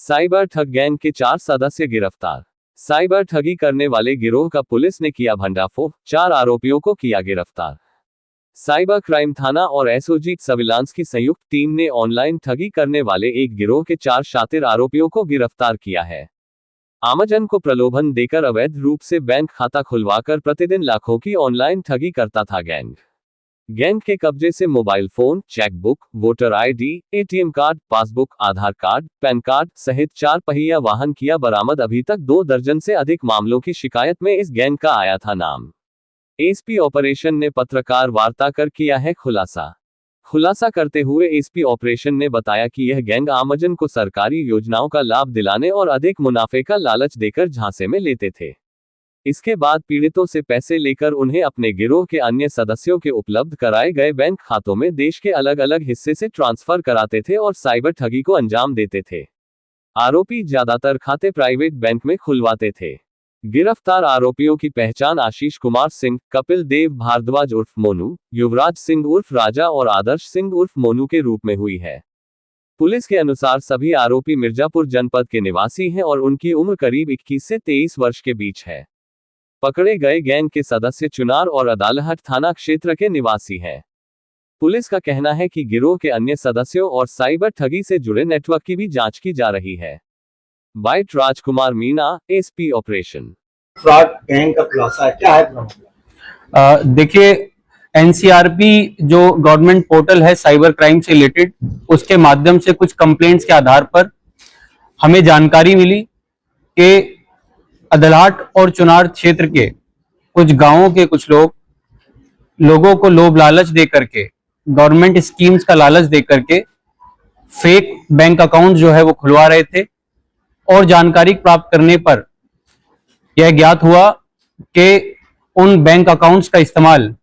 Cyber ठग gang के 4 सदस्य गिरफ्तार। साइबर ठगी करने वाले गिरोह का पुलिस ने किया भंडाफोड़, 4 आरोपियों को किया गिरफ्तार। साइबर क्राइम थाना और एसओजी सर्विलांस की संयुक्त टीम ने ऑनलाइन ठगी करने वाले एक गिरोह के 4 शातिर आरोपियों को गिरफ्तार किया है। आमजन को प्रलोभन देकर अवैध रूप से बैंक खाता खुलवाकर प्रतिदिन लाखों की ऑनलाइन ठगी करता था गैंग के कब्जे से mobile phone, chequebook, voter ID, ATM card, passbook, Aadhaar card, PAN card सहित 4 पहिया वाहन किया बरामद। अभी तक 2 दर्जन से अधिक मामलों की शिकायत में इस गैंग का आया था नाम। एसपी ऑपरेशन ने पत्रकार वार्ता कर किया है खुलासा करते हुए एसपी ऑपरेशन ने बताया कि यह गैंग आमजन को सरकारी योजनाओं का लाभ दिलाने और अधिक मुनाफे का लालच देकर झांसे में लेते थे। इसके बाद पीड़ितों से पैसे लेकर उन्हें अपने गिरोह के अन्य सदस्यों के उपलब्ध कराए गए बैंक खातों में देश के अलग अलग हिस्से से ट्रांसफर कराते थे और साइबर ठगी को अंजाम देते थे। आरोपी ज्यादातर खाते प्राइवेट बैंक में खुलवाते थे। गिरफ्तार आरोपियों की पहचान आशीष कुमार सिंह, कपिल देव भारद्वाज उर्फ मोनू, युवराज सिंह उर्फ राजा और आदर्श सिंह उर्फ मोनू के रूप में हुई है। पुलिस के अनुसार सभी आरोपी मिर्जापुर जनपद के निवासी हैं और उनकी उम्र करीब 21 से 23 वर्ष के बीच है। पकड़े गए गैंग के सदस्य चुनार और अदालहट थाना क्षेत्र के निवासी हैं। पुलिस का कहना है कि गिरोह के अन्य सदस्यों और साइबर ठगी से जुड़े नेटवर्क की भी जांच की जा रही है। Bite Rajkumar Meena, SP operation. Fraud gang का खुलासा क्या है? देखिए, एनसीआरपी जो गवर्नमेंट पोर्टल है साइबर क्राइम से रिलेटेड, उसके माध्यम से कुछ कंप्लेंट्स के आधार पर हमें जानकारी मिली कि अदालहट और चुनार क्षेत्र के कुछ गांवों के कुछ लोगों को लोभ लालच दे करके, गवर्नमेंट स्कीम्स का लालच दे करके फेक बैंक अकाउंट जो है वो खुलवा रहे थे। और जानकारी प्राप्त करने पर यह ज्ञात हुआ कि उन बैंक अकाउंट्स का इस्तेमाल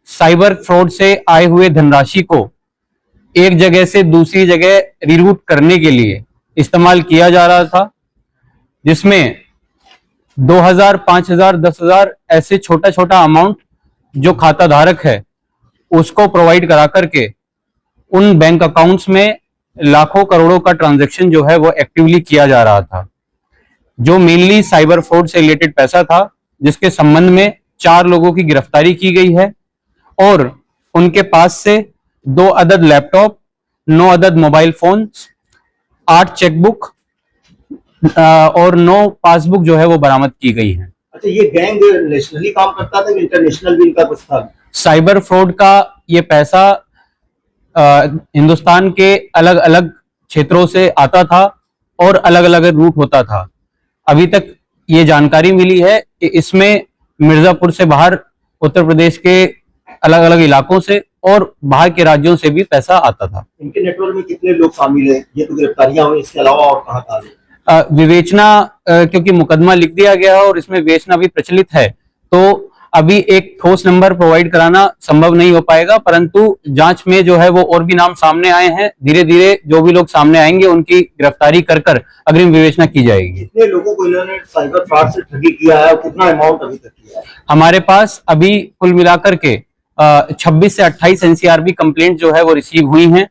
साइबर फ्रॉड से आए हुए धनराशि को एक जगह से दूसरी जगह रिरूट करने के लिए इस्तेमाल किया जा रहा था, जिसमें 2000, 5000, 10,000 ऐसे छोटा छोटा अमाउंट जो खाता धारक है उसको प्रोवाइड करा करके उन बैंक अकाउंट्स में लाखों करोड़ों का ट्रांजैक्शन जो है वो एक्टिवली किया जा रहा था, जो मेनली साइबर फ्रॉड से रिलेटेड पैसा था, जिसके संबंध में 4 लोगों की गिरफ्तारी की गई है और उनके पास से 2 अदद लैपटॉप, 9 अदद मोबाइल फोन, 8 चेकबुक और 9 पासबुक जो है वो बरामद की गई है। अच्छा, ये गैंग नेशनली काम करता था कि इंटरनेशनल भी इनका कुछ था? साइबर फ्रॉड का ये पैसा हिंदुस्तान के अलग अलग क्षेत्रों से आता था और अलग अलग रूट होता था। अभी तक ये जानकारी मिली है कि इसमें मिर्जापुर से बाहर, उत्तर प्रदेश के अलग अलग इलाकों से और बाहर के राज्यों से भी पैसा आता था। इनके नेटवर्क में कितने लोग शामिल हैं? ये तो गिरफ्तारियां हुई, इसके अलावा और कहां? विवेचना, क्योंकि मुकदमा लिख दिया गया है और इसमें विवेचना भी प्रचलित है, तो अभी एक ठोस नंबर प्रोवाइड कराना संभव नहीं हो पाएगा, परंतु जांच में जो है वो और भी नाम सामने आए हैं। धीरे धीरे जो भी लोग सामने आएंगे उनकी गिरफ्तारी कर अग्रिम विवेचना की जाएगी। कितने लोगों को इन्होंने साइबर फ्रॉड से ठगी किया है और कितना अमाउंट अभी तक किया है? हमारे पास अभी कुल मिलाकर के 26 से 28 एनसीआरबी कंप्लेंट जो है वो रिसीव हुई हैं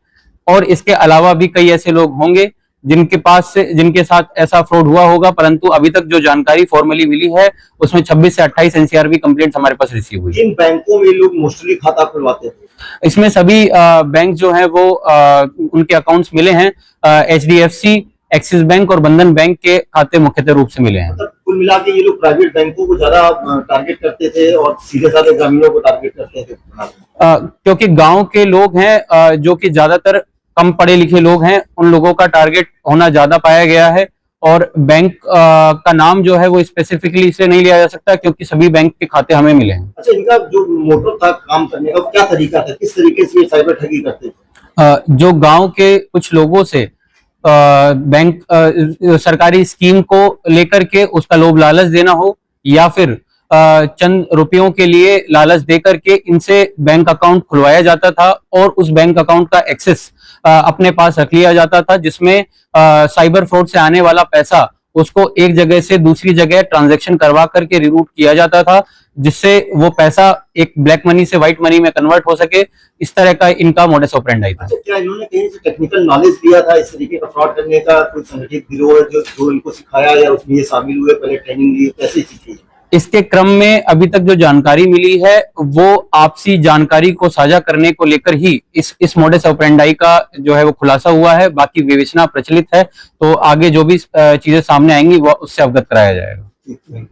और इसके अलावा भी कई ऐसे लोग होंगे जिनके साथ ऐसा फ्रॉड हुआ होगा, परंतु अभी तक जो जानकारी फॉर्मली मिली है उसमें 26 से 28 एनसीआरबी कंप्लेंट्स हमारे पास रिसीव हुई। इन बैंकों में लोग मोस्टली खाता खुलवाते थे? इसमें सभी बैंक जो है वो उनके अकाउंट्स मिले हैं। एचडीएफसी, एक्सिस बैंक और बंधन बैंक के खाते मुख्यतः रूप से मिले हैं। मतलब कुल मिला के ये लोग प्राइवेट बैंकों को ज्यादा टारगेट करते थे और सीधे साधे ग्रामीणों को टारगेट करते थे? क्योंकि गांव के लोग हैं जो कि ज्यादातर कम पढ़े लिखे लोग हैं, उन लोगों का टारगेट होना ज्यादा पाया गया है और बैंक का नाम जो है वो स्पेसिफिकली इसलिए नहीं लिया जा सकता क्योंकि सभी बैंक के खाते हमें मिले हैं। अच्छा, इनका जो मोटिव था काम करने का, क्या तरीका था, किस तरीके से ये साइबर ठगी करते थे? जो गांव के कुछ लोगों से बैंक सरकारी स्कीम को लेकर के उसका लोभ लालच देना हो या फिर चंद रुपयों के लिए लालच देकर के इनसे बैंक अकाउंट खुलवाया जाता था और उस बैंक अकाउंट का एक्सेस अपने पास रख लिया जाता था, जिसमें साइबर फ्रॉड से आने वाला पैसा उसको एक जगह से दूसरी जगह ट्रांजैक्शन करवा करके रिरूट किया जाता था, जिससे वो पैसा एक ब्लैक मनी से व्हाइट मनी में कन्वर्ट हो सके। इस तरह का इनका मोडस ऑपरेंडी था। अच्छा, क्या इन्होंने कहीं से टेक्निकल नॉलेज लिया था इस तरीके का फ्रॉड करने का? कोई संगठित गिरोह है जो इनको सिखाया या उसमें ये शामिल हुए, पहले ट्रेनिंग ली, कैसे सीखी? इसके क्रम में अभी तक जो जानकारी मिली है वो आपसी जानकारी को साझा करने को लेकर ही इस मोडस ऑपरेंडी का जो है वो खुलासा हुआ है। बाकी विवेचना प्रचलित है, तो आगे जो भी चीजें सामने आएंगी वो उससे अवगत कराया जाएगा।